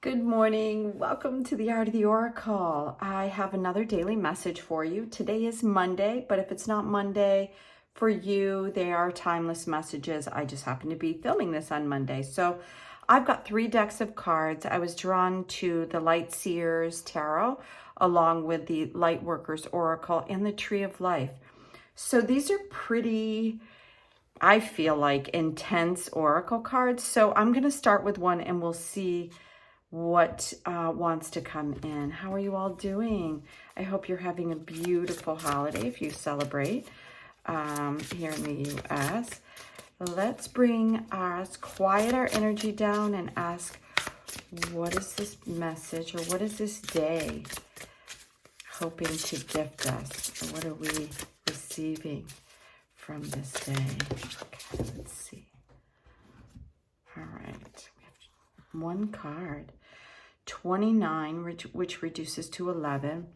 Good morning. Welcome to the Art of the Oracle. I have another daily message for you. Today is Monday, but if it's not Monday for you, they are timeless messages. I just happen to be filming this on Monday. So I've got 3 decks of cards. I was drawn to the Light Seers Tarot along with the Light Workers Oracle and the Tree of Life. So these are pretty, I feel like, intense oracle cards. So I'm going to start with one and we'll see what wants to come in. How are you all doing? I hope you're having a beautiful holiday if you celebrate here in the U.S. Let's quiet our energy down and ask, what is this message or what is this day hoping to gift us? Or what are we receiving from this day? Okay, let's see. All right, we have one card. 29, which reduces to 11.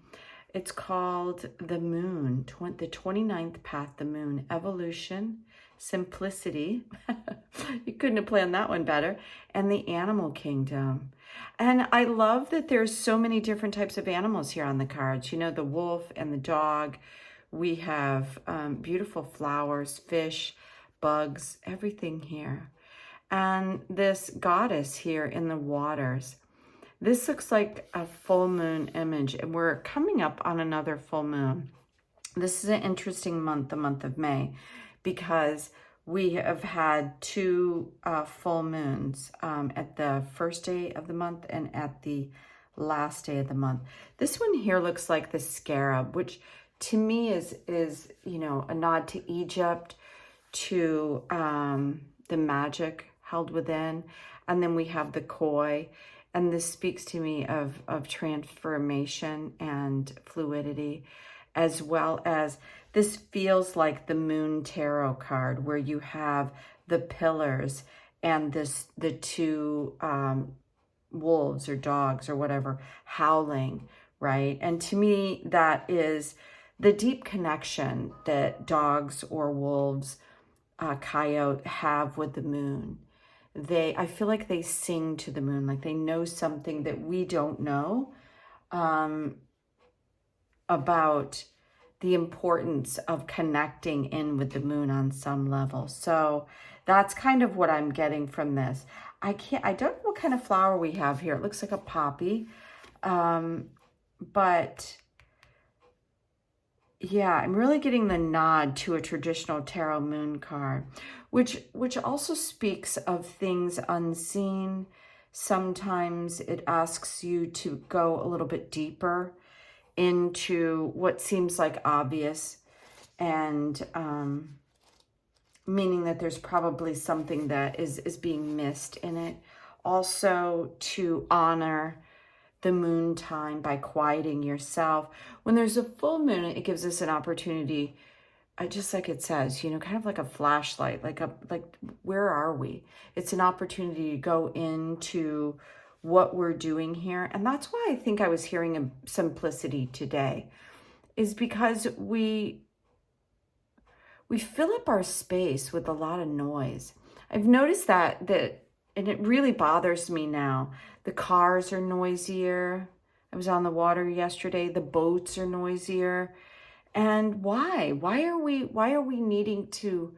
It's called the Moon, the 29th path, the Moon. Evolution, simplicity. You couldn't have planned that one better. And the Animal Kingdom. And I love that there's so many different types of animals here on the cards. You know, the wolf and the dog. We have beautiful flowers, fish, bugs, everything here. And this goddess here in the waters. This looks like a full moon image, and we're coming up on another full moon. This is an interesting month, the month of May, because we have had 2 full moons at the first day of the month and at the last day of the month. This one here looks like the scarab, which to me is you know, a nod to Egypt, to the magic held within, and then we have the koi. And this speaks to me of transformation and fluidity, as well as this feels like the Moon Tarot card, where you have the pillars and the 2 wolves or dogs or whatever howling, right? And to me, that is the deep connection that dogs or wolves, coyote, have with the moon. I feel like they sing to the moon, like they know something that we don't know about the importance of connecting in with the moon on some level. So that's kind of what I'm getting from this. I don't know what kind of flower we have here. It looks like a poppy, but yeah, I'm really getting the nod to a traditional tarot moon card, which also speaks of things unseen. Sometimes it asks you to go a little bit deeper into what seems like obvious, and meaning that there's probably something that is being missed in it. Also to honor the moon time by quieting yourself. When there's a full moon, it gives us an opportunity, just like it says, you know, kind of like a flashlight, like where are we? It's an opportunity to go into what we're doing here. And that's why I think I was hearing a simplicity today, is because we fill up our space with a lot of noise. I've noticed that and it really bothers me now. The cars are noisier. I was on the water yesterday. The boats are noisier. And why? Why are we needing to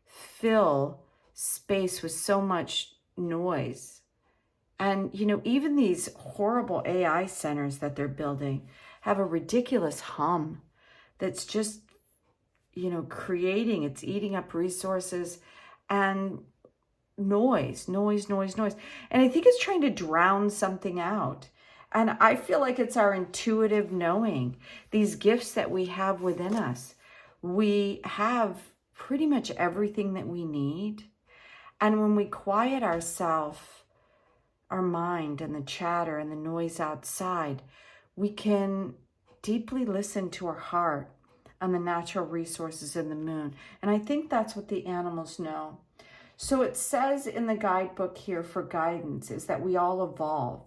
fill space with so much noise? And, you know, even these horrible AI centers that they're building have a ridiculous hum that's just, you know, it's eating up resources and noise. And I think it's trying to drown something out. And I feel like it's our intuitive knowing, these gifts that we have within us. We have pretty much everything that we need. And when we quiet ourselves, our mind and the chatter and the noise outside, we can deeply listen to our heart and the natural resources in the moon. And I think that's what the animals know. So it says in the guidebook here for guidance is that we all evolve,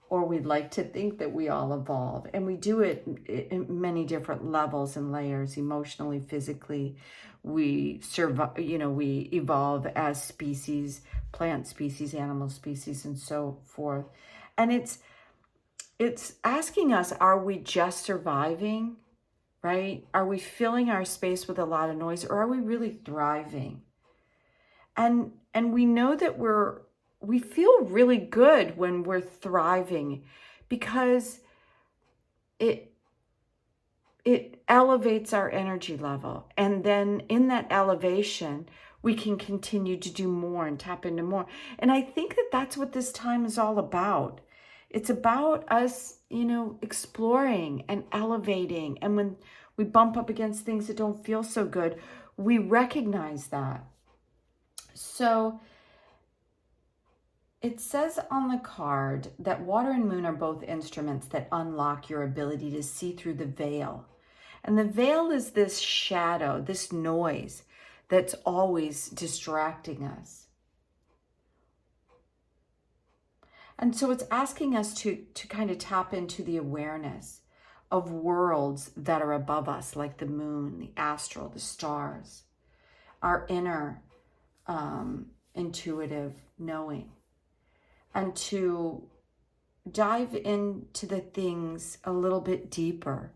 or we'd like to think that we all evolve. And we do it in many different levels and layers, emotionally, physically. We survive, you know, we evolve as species, plant species, animal species, and so forth. And it's asking us, are we just surviving, right? Are we filling our space with a lot of noise, or are we really thriving? And we know that we feel really good when we're thriving, because it elevates our energy level. And then in that elevation, we can continue to do more and tap into more. And I think that that's what this time is all about. It's about us, exploring and elevating. And when we bump up against things that don't feel so good, we recognize that. So it says on the card that water and moon are both instruments that unlock your ability to see through the veil. And the veil is this shadow, this noise that's always distracting us. And so it's asking us to kind of tap into the awareness of worlds that are above us, like the moon, the astral, the stars, our inner intuitive knowing, and to dive into the things a little bit deeper.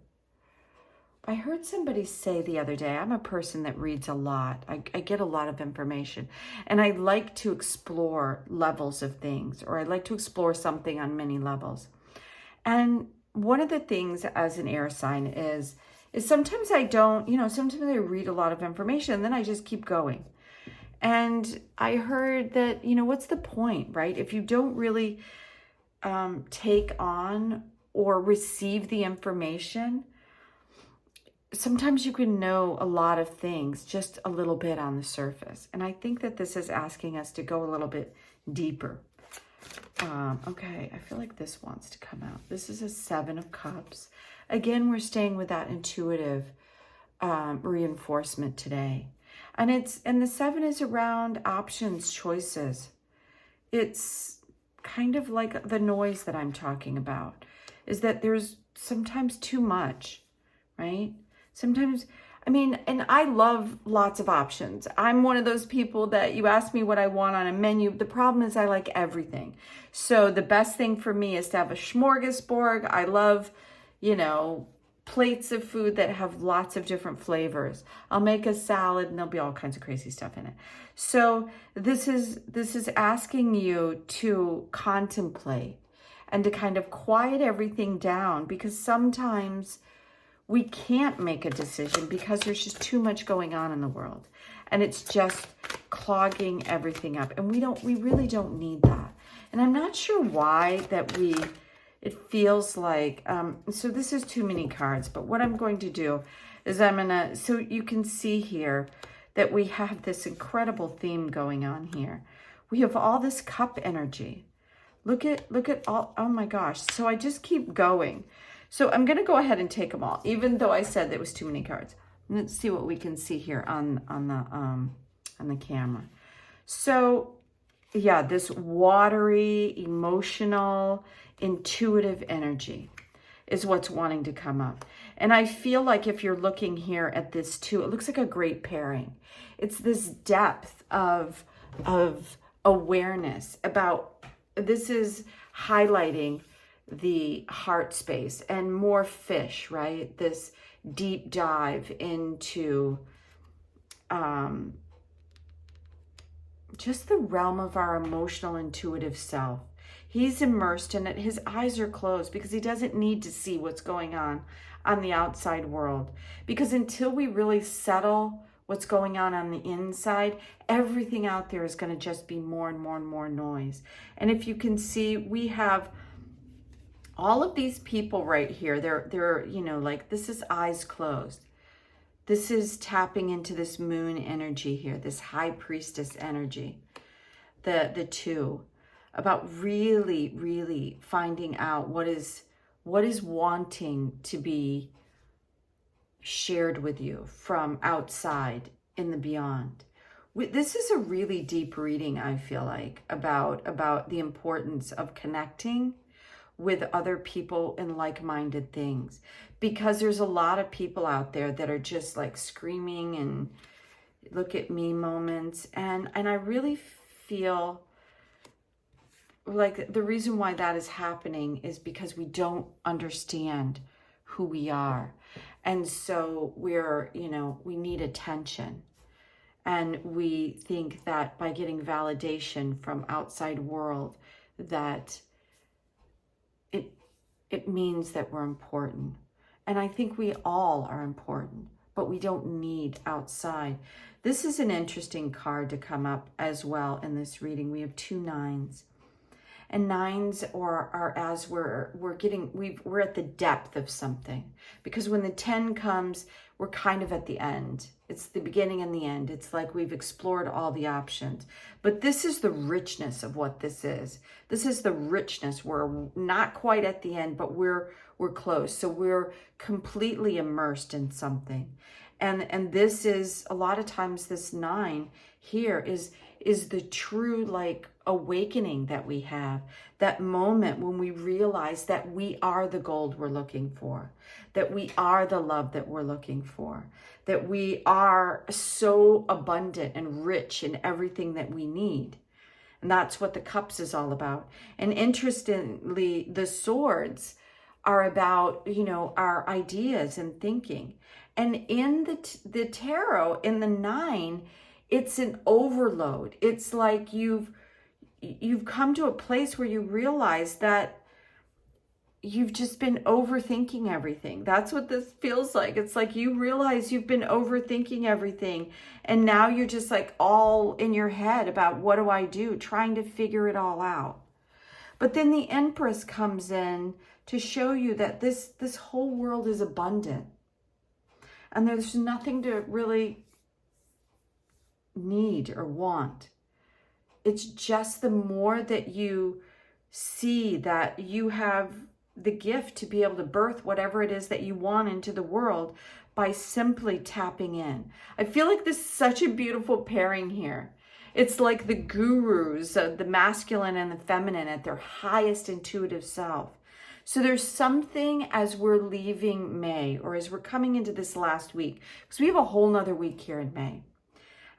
I heard somebody say the other day, I'm a person that reads a lot. I get a lot of information, and I like to explore levels of things, or I like to explore something on many levels. And one of the things as an air sign is sometimes I don't, sometimes I read a lot of information and then I just keep going. And I heard that, what's the point, right? If you don't really take on or receive the information, sometimes you can know a lot of things just a little bit on the surface. And I think that this is asking us to go a little bit deeper. Okay, I feel like this wants to come out. This is a 7 of Cups. Again, we're staying with that intuitive reinforcement today. And the 7 is around options, choices. It's kind of like the noise that I'm talking about, is that there's sometimes too much, right? Sometimes, and I love lots of options. I'm one of those people that you ask me what I want on a menu. The problem is I like everything. So the best thing for me is to have a smorgasbord. I love, plates of food that have lots of different flavors. I'll make a salad and there'll be all kinds of crazy stuff in it. So this is asking you to contemplate and to kind of quiet everything down, because sometimes we can't make a decision because there's just too much going on in the world, and it's just clogging everything up. And we really don't need that. And I'm not sure why it feels like, so this is too many cards, but what I'm going to do is so you can see here that we have this incredible theme going on here. We have all this cup energy. Look at all, oh my gosh. So I just keep going. So I'm going to go ahead and take them all, even though I said there was too many cards. Let's see what we can see here on the camera. So yeah, this watery, emotional, intuitive energy is what's wanting to come up. And I feel like if you're looking here at this too, it looks like a great pairing. It's this depth of awareness about, this is highlighting the heart space and more fish, right? This deep dive into just the realm of our emotional, intuitive self. He's immersed in it. His eyes are closed because he doesn't need to see what's going on the outside world. Because until we really settle what's going on the inside, everything out there is going to just be more and more and more noise. And if you can see, we have all of these people right here. They're like, this is eyes closed. This is tapping into this moon energy here, this high priestess energy. The 2, about really, really finding out what is wanting to be shared with you from outside in the beyond. This is a really deep reading, I feel like, about the importance of connecting with other people in like-minded things, because there's a lot of people out there that are just like screaming and look at me moments, and I really feel like the reason why that is happening is because we don't understand who we are. And so we're, you know, we need attention. And we think that by getting validation from outside world, that it means that we're important. And I think we all are important, but we don't need outside. This is an interesting card to come up as well in this reading. We have 2 9s. And 9s are as we're at the depth of something. Because when the 10 comes, we're kind of at the end. It's the beginning and the end. It's like we've explored all the options. But this is the richness of what this is. This is the richness. We're not quite at the end, but we're close. So we're completely immersed in something. And this is, a lot of times this 9 here is the true like awakening that we have, that moment when we realize that we are the gold we're looking for, that we are the love that we're looking for, that we are so abundant and rich in everything that we need. And that's what the cups is all about. And interestingly, the swords are about, you know, our ideas and thinking. And in the tarot, in the 9, it's an overload. It's like you've come to a place where you realize that you've just been overthinking everything. That's what this feels like. It's like you realize you've been overthinking everything. And now you're just like all in your head about what do I do, trying to figure it all out. But then the Empress comes in to show you that this whole world is abundant. And there's nothing to really need or want. It's just the more that you see that you have the gift to be able to birth whatever it is that you want into the world by simply tapping in. I feel like this is such a beautiful pairing here. It's like the gurus, the masculine and the feminine at their highest intuitive self. So there's something as we're leaving May, or as we're coming into this last week, because we have a whole nother week here in May.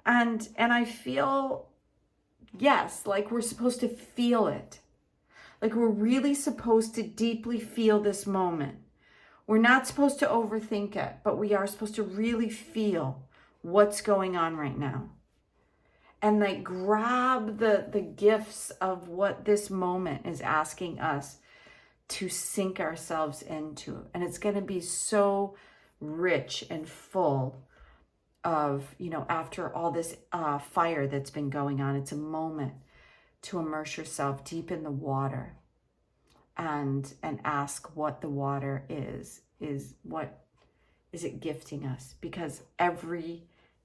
And I feel, yes, like we're supposed to feel it. Like we're really supposed to deeply feel this moment. We're not supposed to overthink it, but we are supposed to really feel what's going on right now. And like grab the gifts of what this moment is asking us to sink ourselves into. And it's going to be so rich and full of, you know, after all this fire that's been going on. It's a moment to immerse yourself deep in the water and ask what the water is what is it gifting us, because every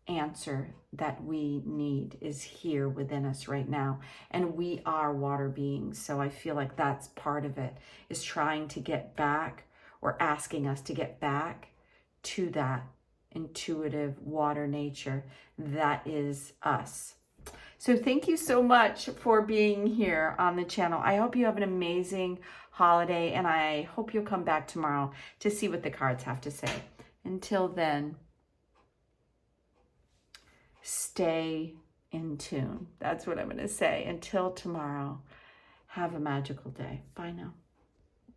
answer that we need is here within us right now, and we are water beings. So I feel like that's part of it, is trying to get back, or asking us to get back to that intuitive water nature that is us. So thank you so much for being here on the channel. I hope you have an amazing holiday, and I hope you'll come back tomorrow to see what the cards have to say. Until then, stay in tune. That's what I'm going to say. Until tomorrow, have a magical day. Bye now.